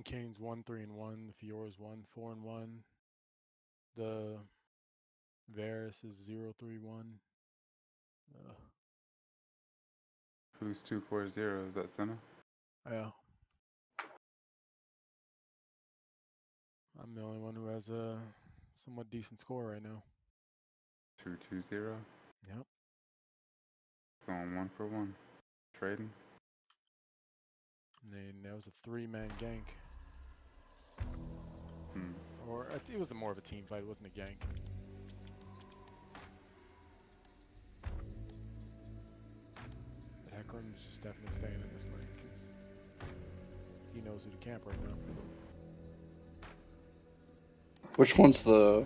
Kane's 1-3-1. The Fiora's 1-4-1. The Varus is 0-3-1. Who's 2-4-0? Is that center? Yeah. I'm the only one who has a somewhat decent score right now. 2-2-0. Yep. Going 1-for-1. Trading. And then that was a 3-man gank. Or it was more of a team fight. It wasn't a gank. Heckram's just definitely staying in this lane because he knows who to camp right now. Which one's the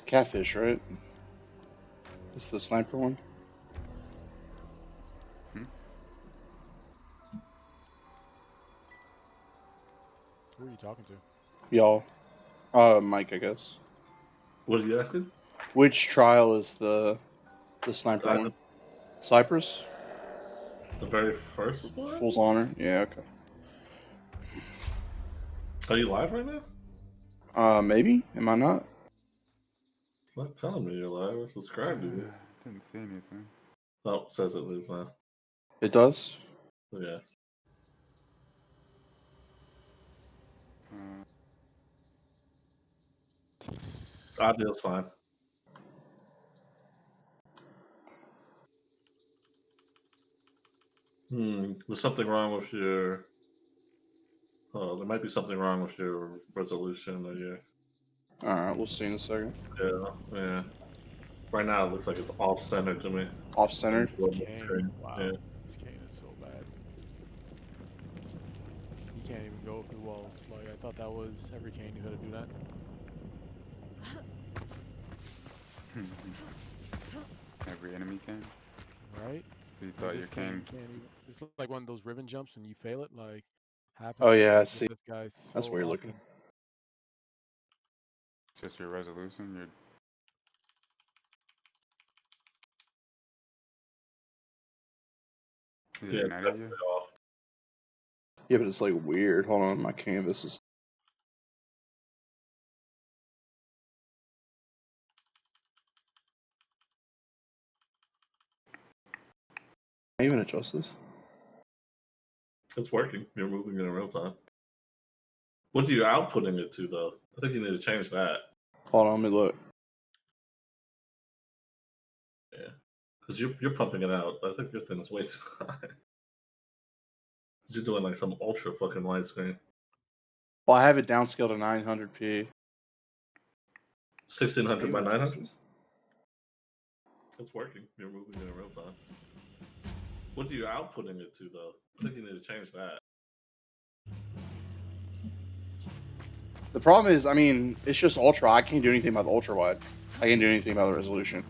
catfish, right? It's the sniper one? Who are you talking to? Y'all. Mike, I guess. What are you asking? Which trial is the sniper one? Cypress? The very first one? Fool's Honor? Yeah, okay. Are you live right now? Maybe? Am I not? It's not telling me you're live. I subscribed to you. Didn't see anything. Oh, it says it is now. It does? Yeah. Audio's fine. There's something wrong with your... Oh, there might be something wrong with your resolution or your... Alright, we'll see in a second. Yeah. Right now, it looks like it's off-centered to me. Off-centered? Wow. Yeah. This Kane is so bad. He can't even go through walls. Like, I thought that was every Kane knew how to do that. Every enemy can. Right? So you thought your Kane... It's like one of those ribbon jumps when you fail it, like, happens. Oh, yeah, I see. This guy's so That's weird often. looking. Just your resolution? Is it mad at you? Off. Yeah, but it's like weird. Hold on, my canvas is... Can I even adjust this? It's working. You're moving in real time. What are you outputting it to, though? I think you need to change that. Hold on, let me look. Yeah. Because you're pumping it out. I think your thing is way too high. You're doing like some ultra fucking widescreen. Well, I have it downscaled to 900p. 1600 by 900? It's working. You're moving in real time. What are you outputting it to, though? I think you need to change that. The problem is, I mean, it's just ultra. I can't do anything about the ultra wide. I can't do anything about the resolution.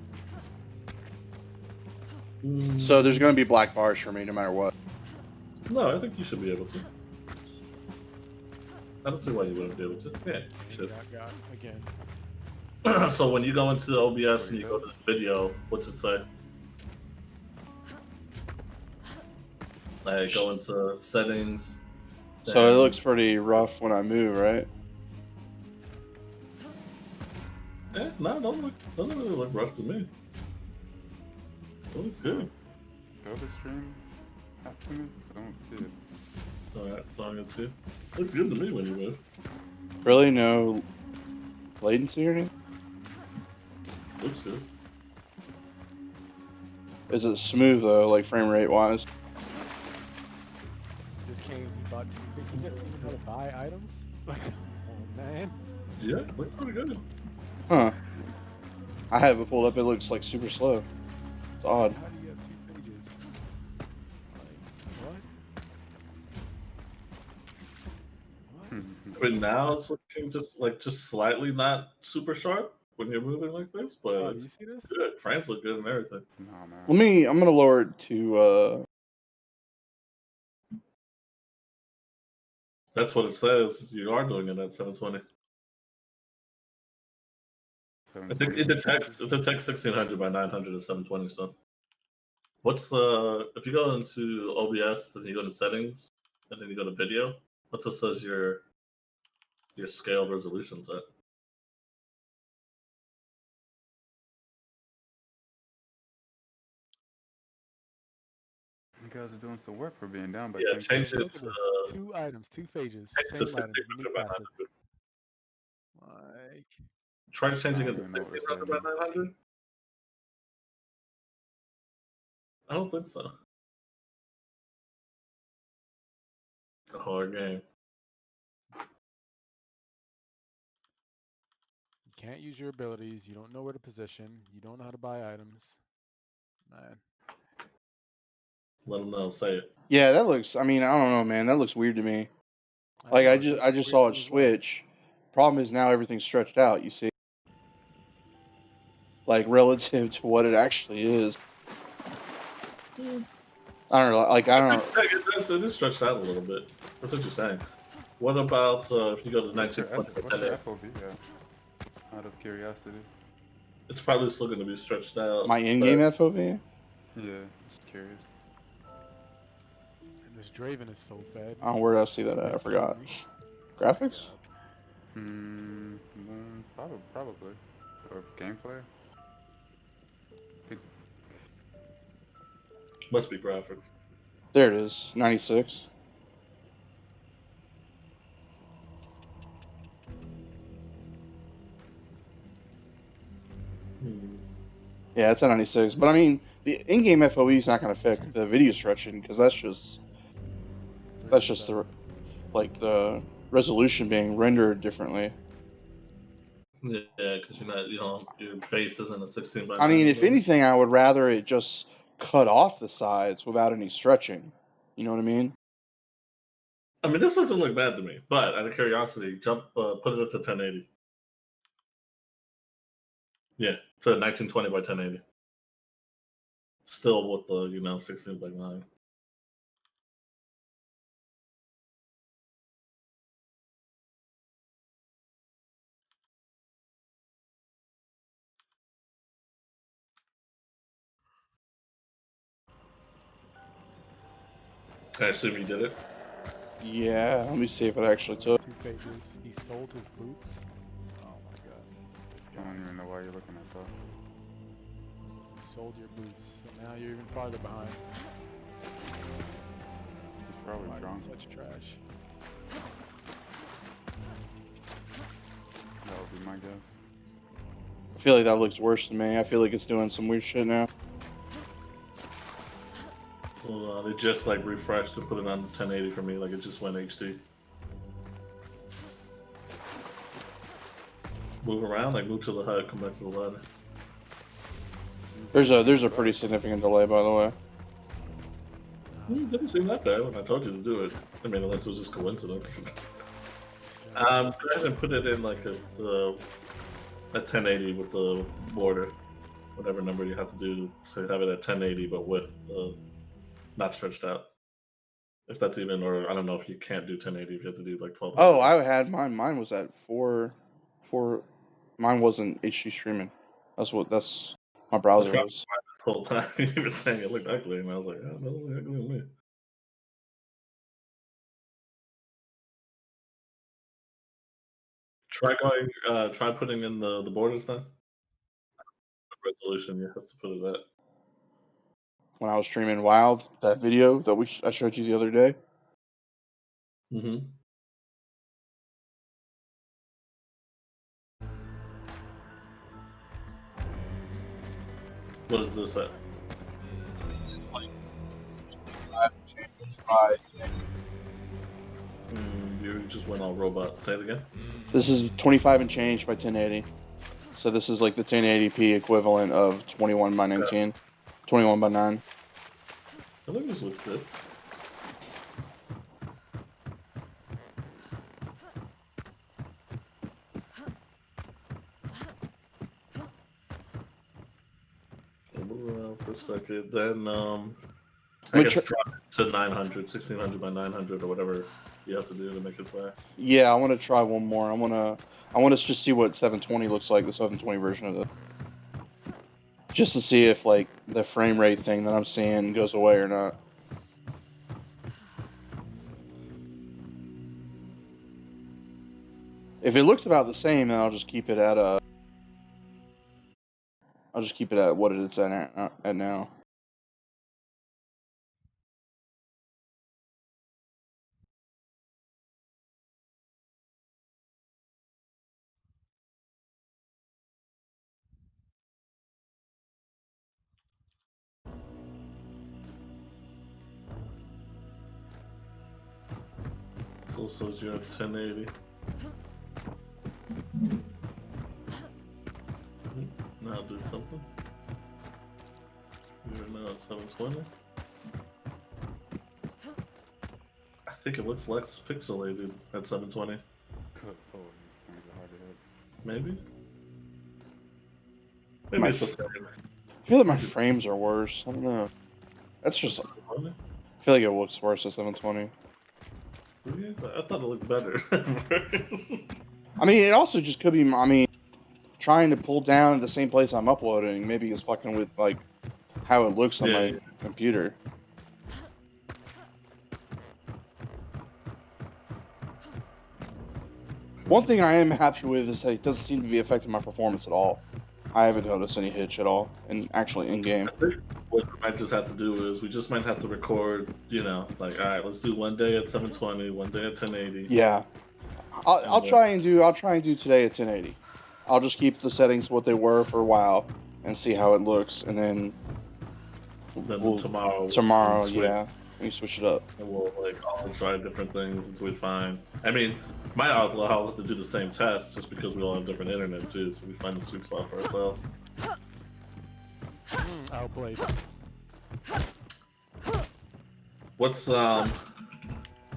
So there's going to be black bars for me no matter what. No, I think you should be able to. I don't see why you wouldn't be able to. Yeah, you should. Again. So when you go into OBS and you go to the video, what's it say? Like go into settings. So it looks pretty rough when I move, right? Yeah, no, doesn't really look rough to me. It looks good. Go to stream to me, so I don't see it. Alright, long and two. Looks good to me when you move. Really? No latency or anything? Looks good. Is it smooth though, like frame rate wise? This Kane he bought he doesn't even know how to buy items? Like, oh man. Yeah, it looks pretty good. Huh. I have it pulled up, it looks like super slow. It's odd. How do you have 2 pages? Like, what? But now it's looking just slightly not super sharp when you're moving like this, but Oh, it's you see this? good. Frames look good and everything. No, man. I'm gonna lower it to That's what it says. You are doing it at 720. I think it detects 1600 by 900 at 720. So, what's if you go into OBS and you go to settings and then you go to video. What's it says your scale resolution's at? You guys are doing some work for being down by Yeah, 10. change it Look at to this. 2 items, 2 phages, change it to same item, unique 1600 by passive. 900. Like, Try changing I it don't to even know what we're 1600 saying. by 900. I don't think so. A hard game. you can't use your abilities. You don't know where to position. You don't know how to buy items. Man, Let them know. Say it. Yeah, that looks. I mean, I don't know, man. That looks weird to me. Like know, I it just looks I just weird saw to it me as well. switch. Problem is now everything's stretched out. You see, like relative to what it actually is. I don't know. Like I don't know. It is stretched out a little bit. That's what you're saying. What about if you go to What's your 1920 by what's your 1080? FOV at? Out of curiosity. It's probably still going to be stretched out. My in-game FOV. Yeah, just curious. And this Draven is so fed. Oh, where did I see that at? I It's forgot. killing me. Graphics. Probably. Or gameplay. Must be graphics. There it is. 96. Yeah, it's at 96. But I mean, the in-game FOV is not going to affect the video stretching because that's just the like the resolution being rendered differently. Yeah, because your base isn't a 16 by 9. I mean, if whatever. anything, I would rather it just cut off the sides without any stretching. You know what I mean? I mean, this doesn't look bad to me. But out of curiosity, put it up to 1080. Yeah, to 1920 by 1080. Still with the 16 by 9. I assume you did it. Yeah, let me see if it actually took. 2 phages. He sold his boots. Oh my god. This I guy. don't even know why you're looking at that. You sold your boots, so now you're even farther behind. He's probably Why drunk. such trash. That would be my guess. I feel like that looks worse than me. I feel like it's doing some weird shit now. Well, they just refreshed and put it on 1080 for me. Like it just went HD. Move around, move to the HUD, come back to the ladder. There's a pretty significant delay, by the way. It didn't seem that bad when I told you to do it. I mean, unless it was just coincidence. Go ahead and put it in a 1080 with the border, whatever number you have to do to have it at 1080, but with not stretched out. If that's even, or I don't know if you can't do 1080 if you have to do 12. Oh, I had mine. Mine was at 4. Mine wasn't HD streaming. That's my browser That's was. this whole time you were saying it looked ugly, and I was like, oh, no, it looked ugly to me. Try putting in the borders then. The resolution you have to put it at. When I was streaming Wild, that video that I showed you the other day. Mm-hmm. What is this at? This is 25 change by 10. You just went all robot. Say it again. This is 25 and change by 1080. So this is the 1080p equivalent of 21 by 19. 21 by 9. I think this looks good. Move around for a second. Then I guess drop it to 900, 1600 by 900 or whatever you have to do to make it play. Yeah, I want to try one more. I want to just see what 720 looks like, the 720 version of it. Just to see if the frame rate thing that I'm seeing goes away or not. If it looks about the same, then I'll just keep it at what it's at now. So it says you're at 1080. Now do something. You're now at 720. I think it looks less pixelated at 720. Cut forward, these things are hard to hit. Maybe? Maybe it's the same. I feel like my frames are worse. I don't know. That's just. I feel like it looks worse at 720. Really? I thought it looked better. I mean, it also just could be. I mean, trying to pull down at the same place I'm uploading maybe is fucking with like how it looks on my computer. One thing I am happy with is that it doesn't seem to be affecting my performance at all. I haven't noticed any hitch at all, and actually in game. I think what we might just have to do is we just might have to record, you know, like, all right, let's do one day at 720, one day at 1080. Yeah, I'll try and do today at 1080. I'll just keep the settings what they were for a while and see how it looks, and then tomorrow, yeah, we switch it up. And we'll like all try different things until we find. I mean, I'll have to do the same test just because we all have different internet too, so we find the sweet spot for ourselves. Outplayed. What's do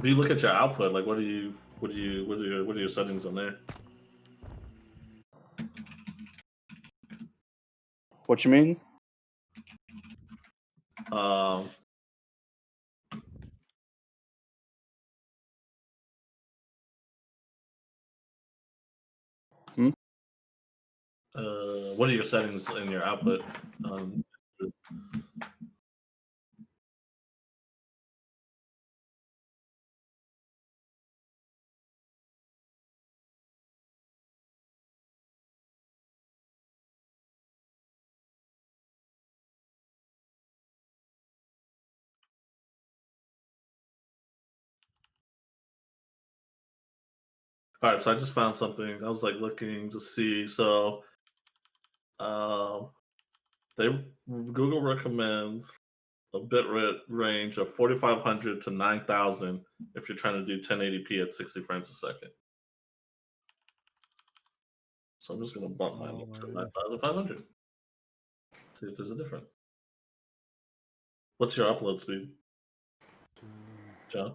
you look at your output? Like, what are your settings on there? What you mean? What are your settings in your output? All right, so I just found something. I was like looking to see. So, Google recommends a bitrate range of 4,500 to 9,000 if you're trying to do 1080p at 60 frames a second. So I'm just gonna bump mine up to 9,500. See if there's a difference. What's your upload speed, John?